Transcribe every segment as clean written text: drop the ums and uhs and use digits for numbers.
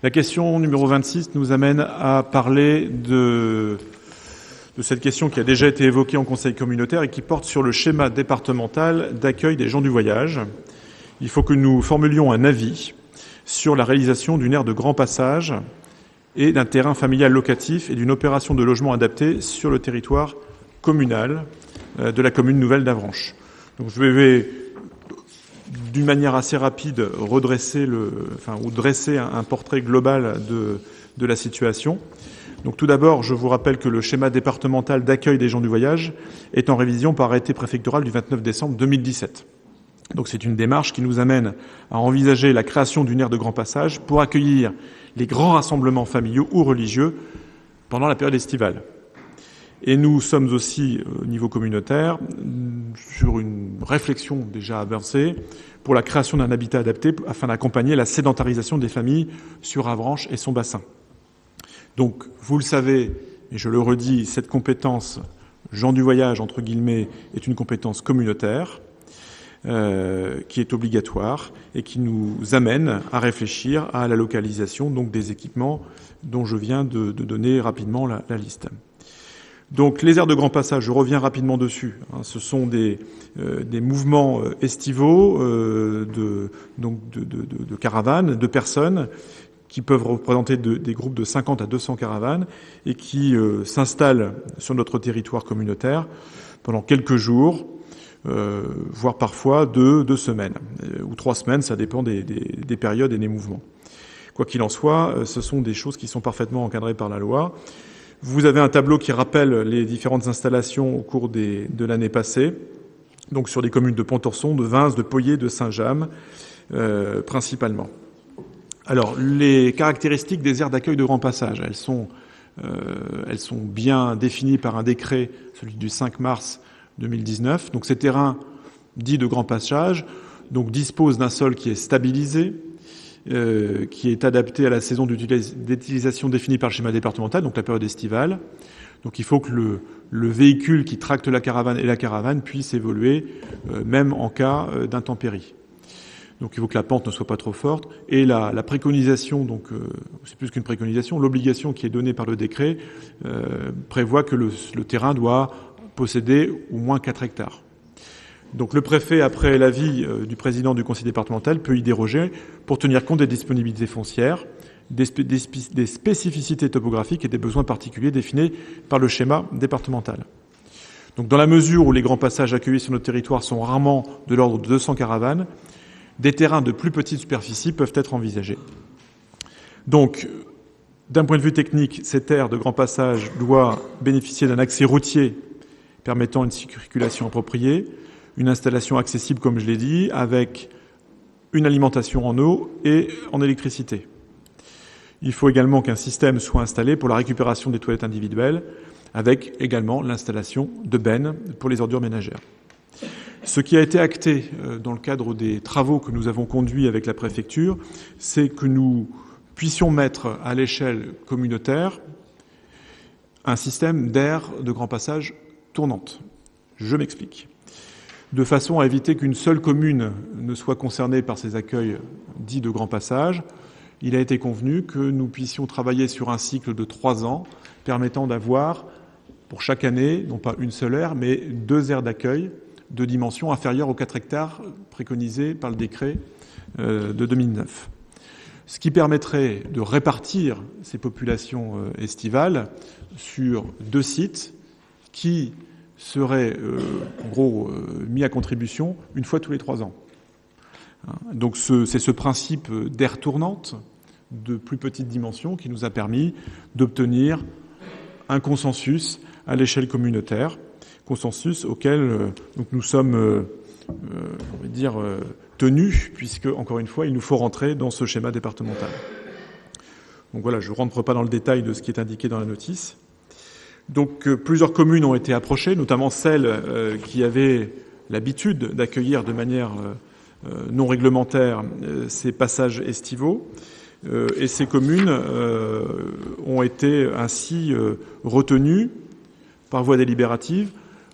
La question numéro 26 nous amène à parler de cette question qui a déjà été évoquée en conseil communautaire et qui porte sur le schéma départemental d'accueil des gens du voyage. Il faut que nous formulions un avis sur la réalisation d'une aire de grand passage et d'un terrain familial locatif et d'une opération de logement adapté sur le territoire communal de la commune nouvelle d'Avranches. Donc je vais, d'une manière assez rapide, dresser un portrait global de la situation. Donc tout d'abord, je vous rappelle que le schéma départemental d'accueil des gens du voyage est en révision par arrêté préfectoral du 29 décembre 2017. Donc c'est une démarche qui nous amène à envisager la création d'une aire de grand passage pour accueillir les grands rassemblements familiaux ou religieux pendant la période estivale. Et nous sommes aussi, au niveau communautaire, sur une réflexion déjà avancée pour la création d'un habitat adapté afin d'accompagner la sédentarisation des familles sur Avranches et son bassin. Donc, vous le savez, et je le redis, cette compétence gens du voyage, entre guillemets, est une compétence communautaire qui est obligatoire et qui nous amène à réfléchir à la localisation donc des équipements dont je viens de donner rapidement la liste. Donc les aires de grand passage, je reviens rapidement dessus. Ce sont des mouvements estivaux de caravanes, de personnes qui peuvent représenter des groupes de 50 à 200 caravanes et qui s'installent sur notre territoire communautaire pendant quelques jours, voire parfois 2 semaines ou 3 semaines, ça dépend des périodes et des mouvements. Quoi qu'il en soit, ce sont des choses qui sont parfaitement encadrées par la loi. Vous avez un tableau qui rappelle les différentes installations au cours de l'année passée, donc sur les communes de Pontorson, de Vins, de Poyet, de Saint-James, principalement. Alors, les caractéristiques des aires d'accueil de grand passage, elles sont bien définies par un décret, celui du 5 mars 2019. Donc, ces terrains dits de grand passage disposent d'un sol qui est stabilisé, qui est adapté à la saison d'utilisation définie par le schéma départemental, donc la période estivale. Donc il faut que le véhicule qui tracte la caravane et la caravane puisse évoluer, même en cas d'intempéries. Donc il faut que la pente ne soit pas trop forte. Et la préconisation, donc c'est plus qu'une préconisation, l'obligation qui est donnée par le décret prévoit que le terrain doit posséder au moins 4 hectares. Donc le préfet, après l'avis du président du conseil départemental, peut y déroger pour tenir compte des disponibilités foncières, des spécificités topographiques et des besoins particuliers définis par le schéma départemental. Donc dans la mesure où les grands passages accueillis sur notre territoire sont rarement de l'ordre de 200 caravanes, des terrains de plus petite superficie peuvent être envisagés. Donc, d'un point de vue technique, cette aire de grand passage doit bénéficier d'un accès routier permettant une circulation appropriée, une installation accessible, comme je l'ai dit, avec une alimentation en eau et en électricité. Il faut également qu'un système soit installé pour la récupération des toilettes individuelles, avec également l'installation de bennes pour les ordures ménagères. Ce qui a été acté dans le cadre des travaux que nous avons conduits avec la préfecture, c'est que nous puissions mettre à l'échelle communautaire un système d'aires de grand passage tournantes. Je m'explique. De façon à éviter qu'une seule commune ne soit concernée par ces accueils dits de grand passage, il a été convenu que nous puissions travailler sur un cycle de 3 ans permettant d'avoir, pour chaque année, non pas une seule aire, mais 2 aires d'accueil de dimension inférieure aux 4 hectares préconisés par le décret de 2009. Ce qui permettrait de répartir ces populations estivales sur 2 sites qui serait mis à contribution une fois tous les 3 ans. Donc c'est ce principe d'aire tournante de plus petite dimension qui nous a permis d'obtenir un consensus à l'échelle communautaire, consensus auquel nous sommes tenus, puisque, encore une fois, il nous faut rentrer dans ce schéma départemental. Donc voilà, je ne rentre pas dans le détail de ce qui est indiqué dans la notice. Donc plusieurs communes ont été approchées, notamment celles qui avaient l'habitude d'accueillir de manière non réglementaire ces passages estivaux. Et ces communes ont été ainsi retenues par voie délibérative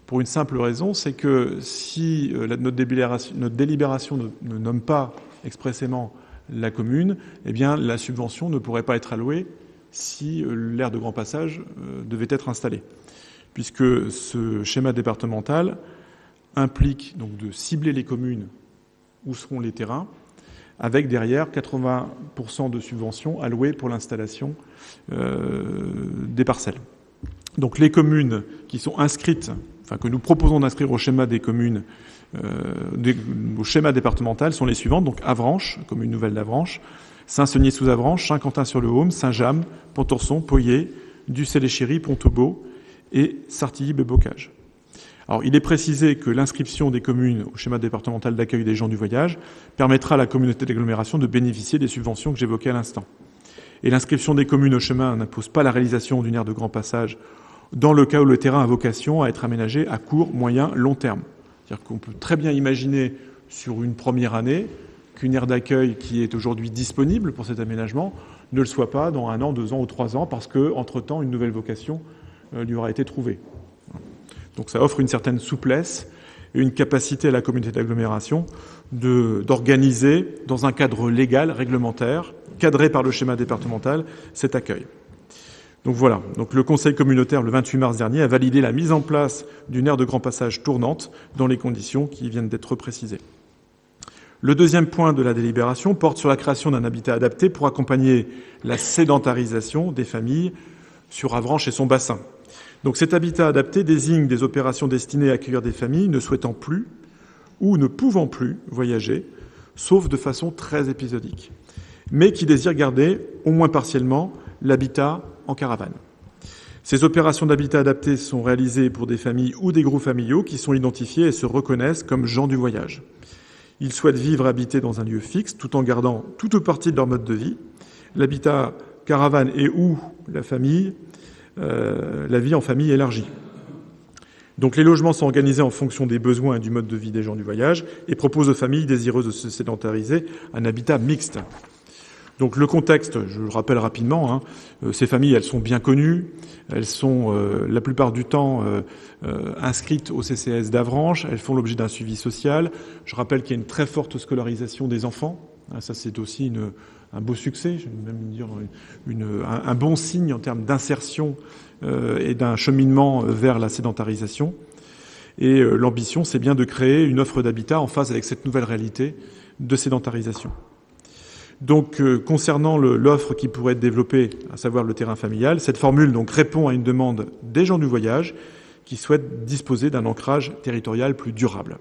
pour une simple raison, c'est que si notre délibération ne nomme pas expressément la commune, eh bien, la subvention ne pourrait pas être allouée si l'aire de grand passage devait être installée. Puisque ce schéma départemental implique donc de cibler les communes où seront les terrains, avec derrière 80% de subventions allouées pour l'installation des parcelles. Donc les communes qui sont inscrites, enfin que nous proposons d'inscrire au schéma des communes, au schéma départemental, sont les suivantes. Donc Avranches, commune nouvelle d'Avranches, Saint-Seigné-sous-Avranches, Saint-Quentin-sur-le-Haume, Saint-James, Pontorson, Poyet, Ducé-les-Chéry, Pont-Aubeau et Sartilly-Bébocage. Alors, il est précisé que l'inscription des communes au schéma départemental d'accueil des gens du voyage permettra à la communauté d'agglomération de bénéficier des subventions que j'évoquais à l'instant. Et l'inscription des communes au schéma n'impose pas la réalisation d'une aire de grand passage dans le cas où le terrain a vocation à être aménagé à court, moyen, long terme. C'est-à-dire qu'on peut très bien imaginer sur une première année qu'une aire d'accueil qui est aujourd'hui disponible pour cet aménagement ne le soit pas dans 1 an, 2 ans ou 3 ans parce qu'entre-temps, une nouvelle vocation lui aura été trouvée. Donc ça offre une certaine souplesse et une capacité à la communauté d'agglomération d'organiser dans un cadre légal, réglementaire, cadré par le schéma départemental, cet accueil. Donc voilà, donc le Conseil communautaire, le 28 mars dernier, a validé la mise en place d'une aire de grand passage tournante dans les conditions qui viennent d'être précisées. Le deuxième point de la délibération porte sur la création d'un habitat adapté pour accompagner la sédentarisation des familles sur Avranches et son bassin. Donc cet habitat adapté désigne des opérations destinées à accueillir des familles ne souhaitant plus ou ne pouvant plus voyager, sauf de façon très épisodique, mais qui désirent garder, au moins partiellement, l'habitat en caravane. Ces opérations d'habitat adapté sont réalisées pour des familles ou des groupes familiaux qui sont identifiés et se reconnaissent comme gens du voyage. Ils souhaitent vivre, habiter dans un lieu fixe, tout en gardant toute ou partie de leur mode de vie. L'habitat caravane et ou la famille, la vie en famille élargie. Donc les logements sont organisés en fonction des besoins et du mode de vie des gens du voyage et proposent aux familles désireuses de se sédentariser un habitat mixte. Donc le contexte, je le rappelle rapidement, ces familles, elles sont bien connues, elles sont la plupart du temps inscrites au CCS d'Avranches, elles font l'objet d'un suivi social. Je rappelle qu'il y a une très forte scolarisation des enfants. Ça, c'est aussi un beau succès, je vais même dire un bon signe en termes d'insertion et d'un cheminement vers la sédentarisation. Et l'ambition, c'est bien de créer une offre d'habitat en phase avec cette nouvelle réalité de sédentarisation. Donc, concernant l'offre qui pourrait être développée, à savoir le terrain familial, cette formule donc répond à une demande des gens du voyage qui souhaitent disposer d'un ancrage territorial plus durable,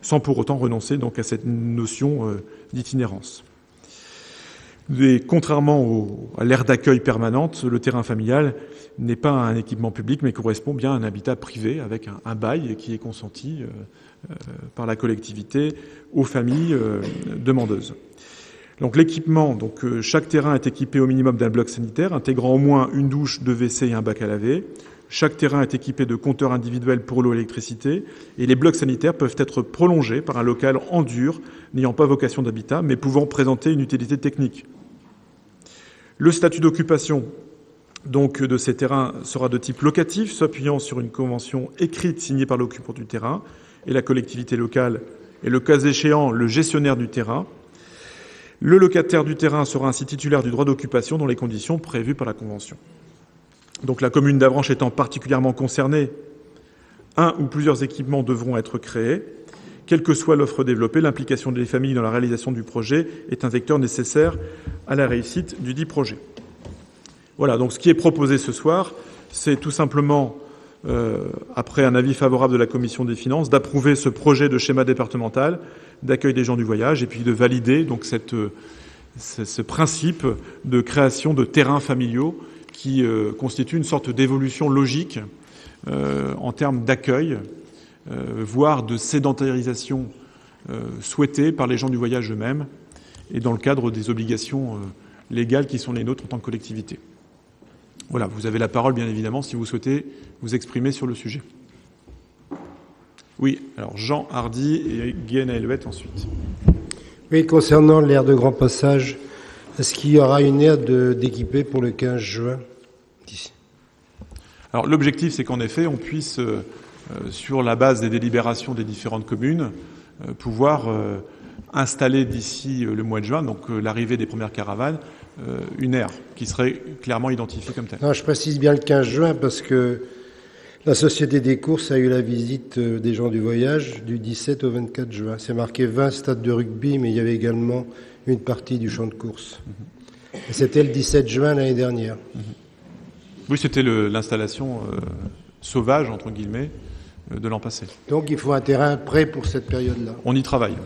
sans pour autant renoncer donc à cette notion d'itinérance. Et contrairement à l'aire d'accueil permanente, le terrain familial n'est pas un équipement public, mais correspond bien à un habitat privé avec un bail qui est consenti par la collectivité aux familles demandeuses. Donc l'équipement, chaque terrain est équipé au minimum d'un bloc sanitaire, intégrant au moins une douche, 2 WC et un bac à laver. Chaque terrain est équipé de compteurs individuels pour l'eau et l'électricité, et les blocs sanitaires peuvent être prolongés par un local en dur, n'ayant pas vocation d'habitat, mais pouvant présenter une utilité technique. Le statut d'occupation de ces terrains sera de type locatif, s'appuyant sur une convention écrite signée par l'occupant du terrain et la collectivité locale, et le cas échéant, le gestionnaire du terrain. Le locataire du terrain sera ainsi titulaire du droit d'occupation dans les conditions prévues par la convention. Donc la commune d'Avranches étant particulièrement concernée, un ou plusieurs équipements devront être créés. Quelle que soit l'offre développée, l'implication des familles dans la réalisation du projet est un vecteur nécessaire à la réussite du dit projet. Voilà, donc ce qui est proposé ce soir, c'est tout simplement, après un avis favorable de la Commission des finances, d'approuver ce projet de schéma départemental d'accueil des gens du voyage et puis de valider donc ce principe de création de terrains familiaux qui constitue une sorte d'évolution logique en termes d'accueil, voire de sédentarisation souhaitée par les gens du voyage eux-mêmes et dans le cadre des obligations légales qui sont les nôtres en tant que collectivité. Voilà, vous avez la parole bien évidemment si vous souhaitez vous exprimer sur le sujet. Oui, alors Jean Hardy et Guéna Helvet ensuite. Oui, concernant l'aire de grand passage, est-ce qu'il y aura une aire d'équipée pour le 15 juin d'ici ? Alors l'objectif, c'est qu'en effet, on puisse, sur la base des délibérations des différentes communes, pouvoir installer d'ici le mois de juin, donc l'arrivée des premières caravanes, une aire qui serait clairement identifiée comme telle. Non, je précise bien le 15 juin parce que la Société des courses a eu la visite des gens du voyage du 17 au 24 juin. C'est marqué 20 stades de rugby, mais il y avait également une partie du champ de course. Et c'était le 17 juin l'année dernière. Oui, c'était l'installation sauvage, entre guillemets, de l'an passé. Donc il faut un terrain prêt pour cette période-là. On y travaille.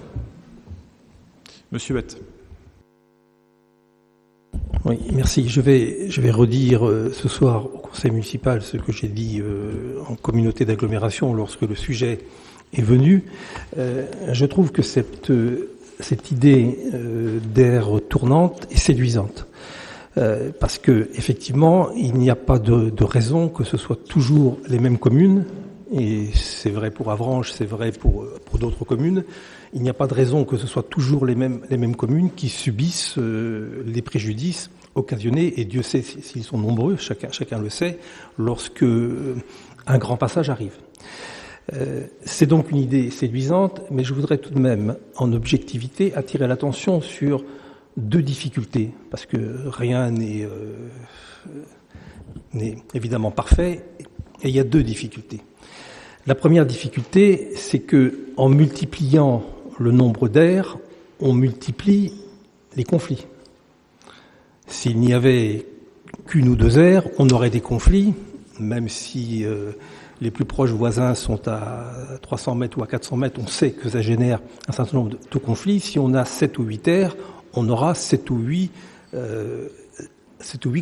Monsieur Huette. Oui, merci. Je vais redire ce soir au conseil municipal ce que j'ai dit en communauté d'agglomération lorsque le sujet est venu. Je trouve que cette idée d'aire tournante est séduisante. Parce que effectivement, il n'y a pas de raison que ce soit toujours les mêmes communes, et c'est vrai pour Avranches, c'est vrai pour d'autres communes. Il n'y a pas de raison que ce soit toujours les mêmes communes qui subissent les préjudices occasionnés, et Dieu sait s'ils sont nombreux, chacun le sait, lorsque un grand passage arrive. C'est donc une idée séduisante, mais je voudrais tout de même, en objectivité, attirer l'attention sur deux difficultés, parce que rien n'est évidemment parfait, et il y a deux difficultés. La première difficulté, c'est que en multipliant le nombre d'aires, on multiplie les conflits. S'il n'y avait qu'une ou deux aires, on aurait des conflits, même si les plus proches voisins sont à 300 mètres ou à 400 mètres, on sait que ça génère un certain nombre de conflits. Si on a 7 ou 8 aires, on aura 7 ou 8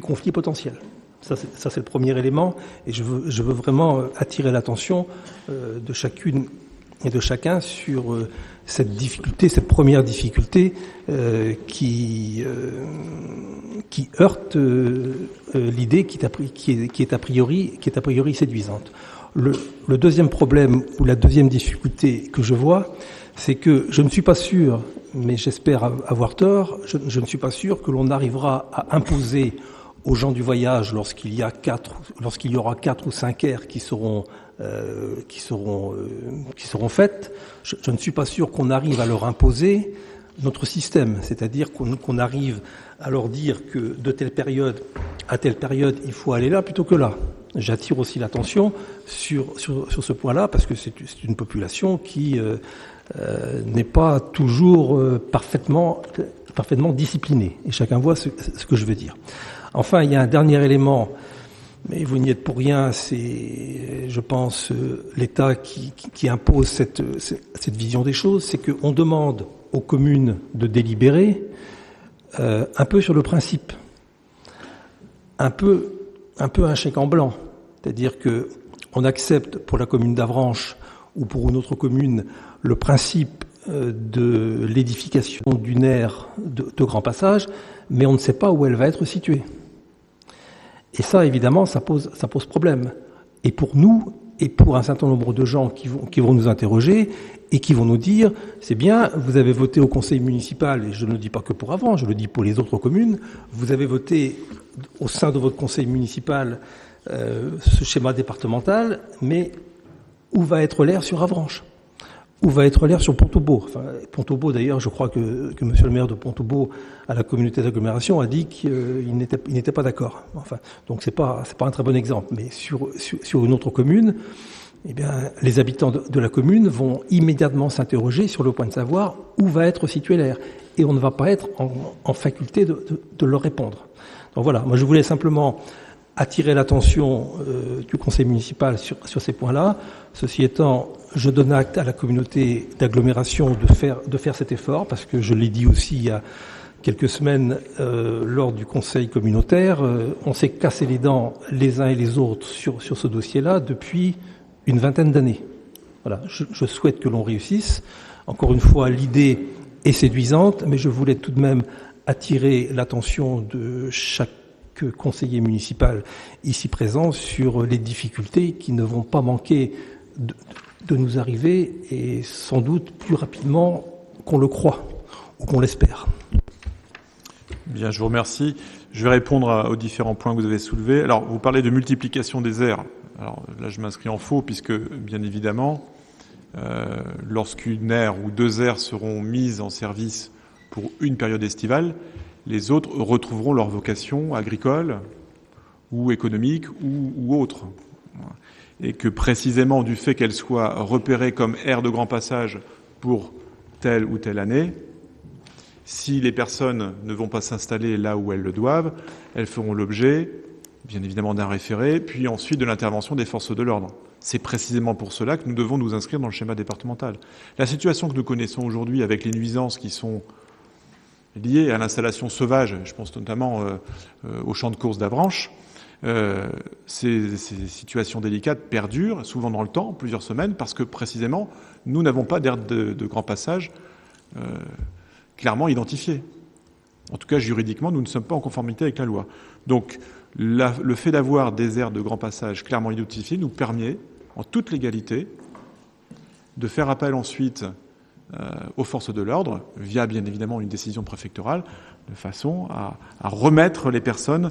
conflits potentiels. Ça, c'est le premier élément, et je veux vraiment attirer l'attention de chacune et de chacun sur cette difficulté, cette première difficulté qui heurte l'idée qui est a priori séduisante. Le deuxième problème ou la deuxième difficulté que je vois, c'est que je ne suis pas sûr, mais j'espère avoir tort, je ne suis pas sûr que l'on arrivera à imposer aux gens du voyage, lorsqu'il y aura 4 ou 5 aires qui seront faites, je ne suis pas sûr qu'on arrive à leur imposer notre système, c'est-à-dire qu'on arrive à leur dire que de telle période à telle période, il faut aller là plutôt que là. J'attire aussi l'attention sur ce point-là, parce que c'est une population qui n'est pas toujours parfaitement disciplinée, et chacun voit ce que je veux dire. Enfin, il y a un dernier élément, mais vous n'y êtes pour rien, c'est, je pense, l'État qui impose cette vision des choses, c'est qu'on demande aux communes de délibérer un peu sur le principe, un peu un chèque en blanc, c'est-à-dire que on accepte pour la commune d'Avranches ou pour une autre commune le principe de l'édification d'une aire de grand passage, mais on ne sait pas où elle va être située. Et ça, évidemment, ça pose problème. Et pour nous, et pour un certain nombre de gens qui vont nous interroger et qui vont nous dire, c'est bien, vous avez voté au conseil municipal, et je ne le dis pas que pour Avranches, je le dis pour les autres communes, vous avez voté au sein de votre conseil municipal ce schéma départemental, mais où va être l'aire sur Avranches ? Où va être l'aire sur Pont-au-Beau ? Enfin, Pont-au-Beau, d'ailleurs, je crois que monsieur le maire de Pont-au-Beau, à la communauté d'agglomération, a dit qu'il n'était pas d'accord. Enfin, donc c'est pas un très bon exemple. Mais sur une autre commune, eh bien, les habitants de la commune vont immédiatement s'interroger sur le point de savoir où va être située l'aire. Et on ne va pas être en faculté de leur répondre. Donc voilà, moi je voulais simplement attirer l'attention du conseil municipal sur ces points-là. Ceci étant, je donne acte à la communauté d'agglomération de faire cet effort, parce que je l'ai dit aussi il y a quelques semaines lors du conseil communautaire, on s'est cassé les dents les uns et les autres sur ce dossier-là depuis une vingtaine d'années. Voilà, je souhaite que l'on réussisse. Encore une fois, l'idée est séduisante, mais je voulais tout de même attirer l'attention de chaque conseiller municipal ici présent sur les difficultés qui ne vont pas manquer de nous arriver, et sans doute plus rapidement qu'on le croit ou qu'on l'espère. Bien, je vous remercie. Je vais répondre aux différents points que vous avez soulevés. Alors, vous parlez de multiplication des aires. Alors là, je m'inscris en faux, puisque, bien évidemment, lorsqu'une aire ou 2 aires seront mises en service pour une période estivale, les autres retrouveront leur vocation agricole ou économique ou autre. Et que précisément du fait qu'elles soient repérées comme aires de grand passage pour telle ou telle année, si les personnes ne vont pas s'installer là où elles le doivent, elles feront l'objet, bien évidemment, d'un référé, puis ensuite de l'intervention des forces de l'ordre. C'est précisément pour cela que nous devons nous inscrire dans le schéma départemental. La situation que nous connaissons aujourd'hui avec les nuisances qui sont liées à l'installation sauvage, je pense notamment au champ de course d'Avranches, ces situations délicates perdurent, souvent dans le temps, plusieurs semaines, parce que précisément, nous n'avons pas d'aire de grand passage clairement identifiée. En tout cas, juridiquement, nous ne sommes pas en conformité avec la loi. Donc, le fait d'avoir des aires de grand passage clairement identifiées nous permet, en toute légalité, de faire appel ensuite aux forces de l'ordre, via bien évidemment une décision préfectorale, de façon à remettre les personnes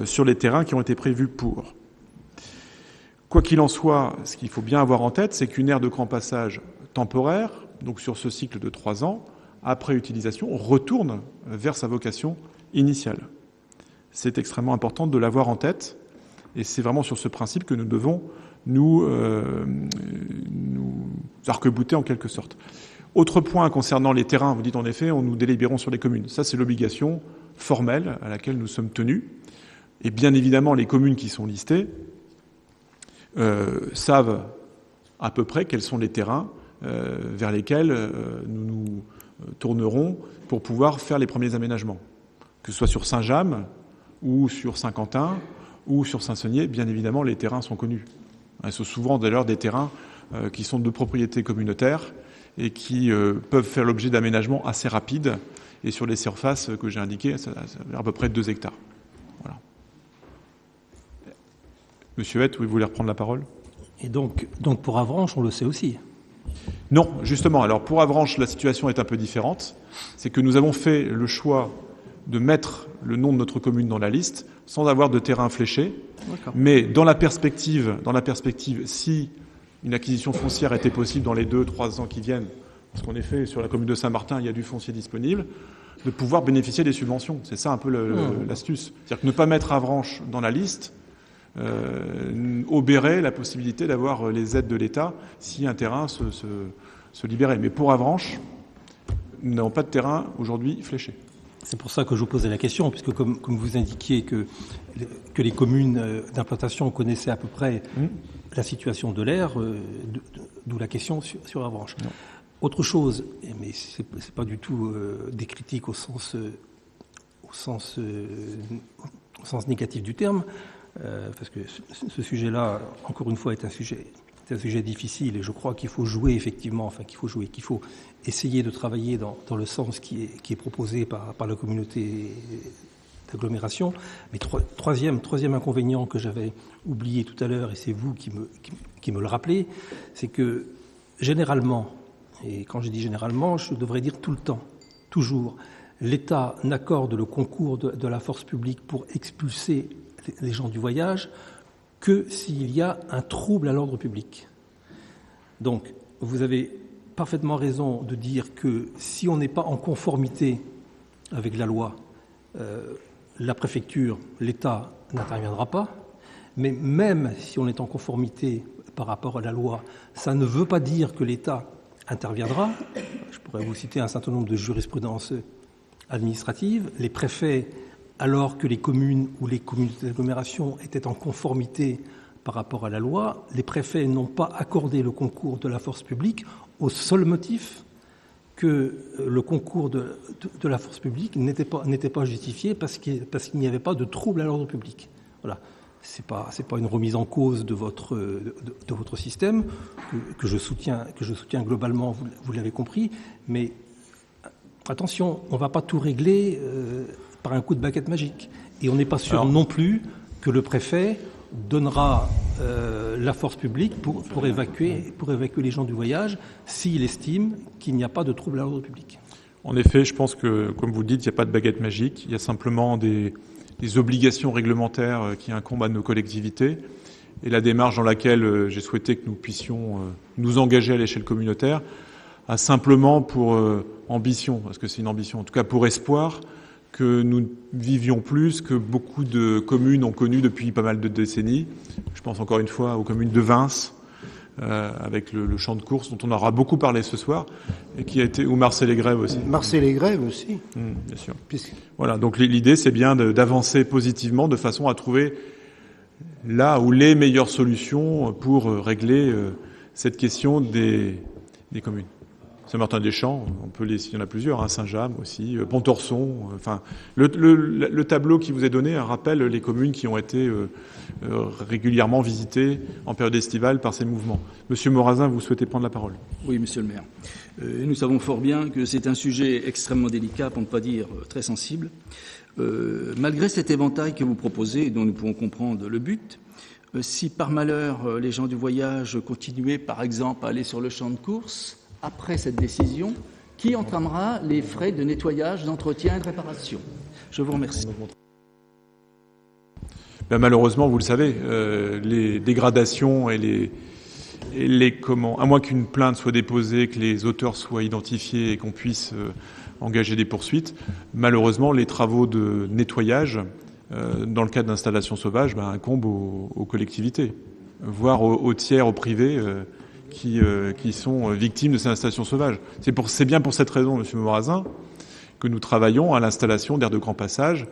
sur les terrains qui ont été prévus pour. Quoi qu'il en soit, ce qu'il faut bien avoir en tête, c'est qu'une aire de grand passage temporaire, donc sur ce cycle de 3 ans, après utilisation, retourne vers sa vocation initiale. C'est extrêmement important de l'avoir en tête, et c'est vraiment sur ce principe que nous devons nous arc-bouter en quelque sorte. Autre point concernant les terrains, vous dites en effet, nous délibérons sur les communes. Ça, c'est l'obligation formelle à laquelle nous sommes tenus. Et bien évidemment, les communes qui sont listées savent à peu près quels sont les terrains vers lesquels nous nous tournerons pour pouvoir faire les premiers aménagements. Que ce soit sur Saint-James ou sur Saint-Quentin ou sur Saint-Saunier, bien évidemment, les terrains sont connus. Ce sont souvent d'ailleurs des terrains qui sont de propriété communautaire et qui peuvent faire l'objet d'aménagements assez rapides. Et sur les surfaces que j'ai indiquées, ça à peu près 2 hectares. Voilà. Monsieur Hett, vous voulez reprendre la parole ? Et donc pour Avranches, on le sait aussi. Non, justement. Alors pour Avranches, la situation est un peu différente. C'est que nous avons fait le choix de mettre le nom de notre commune dans la liste sans avoir de terrain fléché. D'accord. Mais dans la perspective, si une acquisition foncière était possible dans les 2-3 ans qui viennent, parce qu'en effet, sur la commune de Saint-Martin, il y a du foncier disponible, de pouvoir bénéficier des subventions. C'est ça un peu l'astuce. C'est-à-dire que ne pas mettre Avranches dans la liste obérait la possibilité d'avoir les aides de l'État si un terrain se libérait. Mais pour Avranches, nous n'avons pas de terrain aujourd'hui fléché. C'est pour ça que je vous posais la question, puisque comme vous indiquiez que les communes d'implantation connaissaient à peu près la situation de l'aire, d'où la question sur Avranches. Non. Autre chose, mais c'est pas du tout des critiques au sens négatif du terme, parce que ce sujet-là, encore une fois, est un sujet difficile, et je crois qu'il faut jouer effectivement, qu'il faut essayer de travailler dans le sens qui est proposé par la communauté d'agglomération. Mais troisième inconvénient que j'avais oublié tout à l'heure, et c'est vous qui me le rappelez, c'est que généralement, et quand je dis généralement, je devrais dire tout le temps, toujours, l'État n'accorde le concours de la force publique pour expulser les gens du voyage que s'il y a un trouble à l'ordre public. Donc, vous avez parfaitement raison de dire que si on n'est pas en conformité avec la loi, la préfecture, l'État n'interviendra pas. Mais même si on est en conformité par rapport à la loi, ça ne veut pas dire que l'État interviendra. Je pourrais vous citer un certain nombre de jurisprudences administratives. Les préfets, alors que les communes ou les communautés d'agglomération étaient en conformité par rapport à la loi, les préfets n'ont pas accordé le concours de la force publique au seul motif que le concours de la force publique n'était pas justifié parce qu'il n'y avait pas de trouble à l'ordre public. Voilà. C'est pas une remise en cause de votre système que je soutiens globalement, vous l'avez compris, mais attention, on ne va pas tout régler par un coup de baguette magique. Et on n'est pas sûr non plus que le préfet donnera la force publique pour évacuer les gens du voyage s'il estime qu'il n'y a pas de trouble à l'ordre public. En effet, je pense que, comme vous le dites, il n'y a pas de baguette magique. Il y a simplement des obligations réglementaires qui incombent à nos collectivités. et la démarche dans laquelle j'ai souhaité que nous puissions nous engager à l'échelle communautaire a simplement pour ambition, parce que c'est une ambition, en tout cas pour espoir, que nous vivions plus que beaucoup de communes ont connu depuis pas mal de décennies. Je pense encore une fois aux communes de Vins, avec le champ de course dont on aura beaucoup parlé ce soir, et qui a été, ou Marseille-les-Grèves aussi. Marseille-les-Grèves aussi. Bien sûr. Voilà, donc l'idée c'est bien d'avancer positivement de façon à trouver là où les meilleures solutions pour régler cette question des communes. Saint-Martin-des-Champs, il y en a plusieurs, Saint-James aussi, Pontorson. Enfin, le tableau qui vous est donné rappelle les communes qui ont été régulièrement visitées en période estivale par ces mouvements. Monsieur Morazin, vous souhaitez prendre la parole? Oui, monsieur le maire. Nous savons fort bien que c'est un sujet extrêmement délicat, pour ne pas dire très sensible. Malgré cet éventail que vous proposez, et dont nous pouvons comprendre le but, si par malheur les gens du voyage continuaient, par exemple, à aller sur le champ de course, après cette décision, qui entamera les frais de nettoyage, d'entretien et de réparation? Je vous remercie. Malheureusement, vous le savez, les dégradations et à moins qu'une plainte soit déposée, que les auteurs soient identifiés et qu'on puisse engager des poursuites, malheureusement, les travaux de nettoyage, dans le cadre d'installations sauvages, incombent aux collectivités, voire aux tiers, aux privés, qui sont victimes de ces installations sauvages. C'est bien pour cette raison, monsieur Morazin, que nous travaillons à l'installation d'aires de grand passage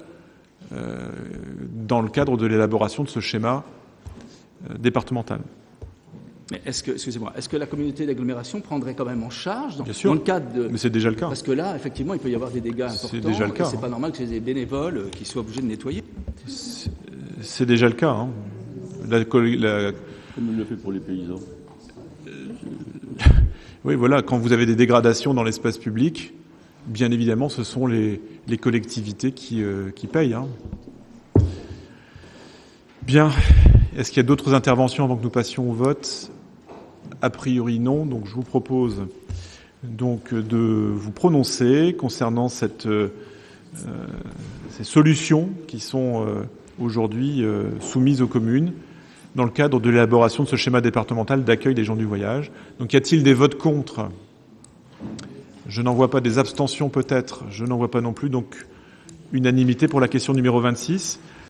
dans le cadre de l'élaboration de ce schéma départemental. Mais est-ce que la communauté d'agglomération prendrait quand même en charge Bien sûr, dans le cadre de... Mais c'est déjà le cas. Parce que là, effectivement, il peut y avoir des dégâts importants. C'est déjà le cas. Et c'est pas normal que c'est des bénévoles qui soient obligés de nettoyer. C'est déjà le cas. Hein. Comme il le fait pour les paysans. Oui, voilà, quand vous avez des dégradations dans l'espace public, bien évidemment, ce sont les collectivités qui payent. Hein. Bien. Est-ce qu'il y a d'autres interventions avant que nous passions au vote? A priori non, donc je vous propose donc de vous prononcer concernant ces solutions qui sont aujourd'hui soumises aux communes dans le cadre de l'élaboration de ce schéma départemental d'accueil des gens du voyage. Donc y a-t-il des votes contre? Je n'en vois pas. Des abstentions peut-être? Je n'en vois pas non plus. Donc unanimité pour la question numéro 26.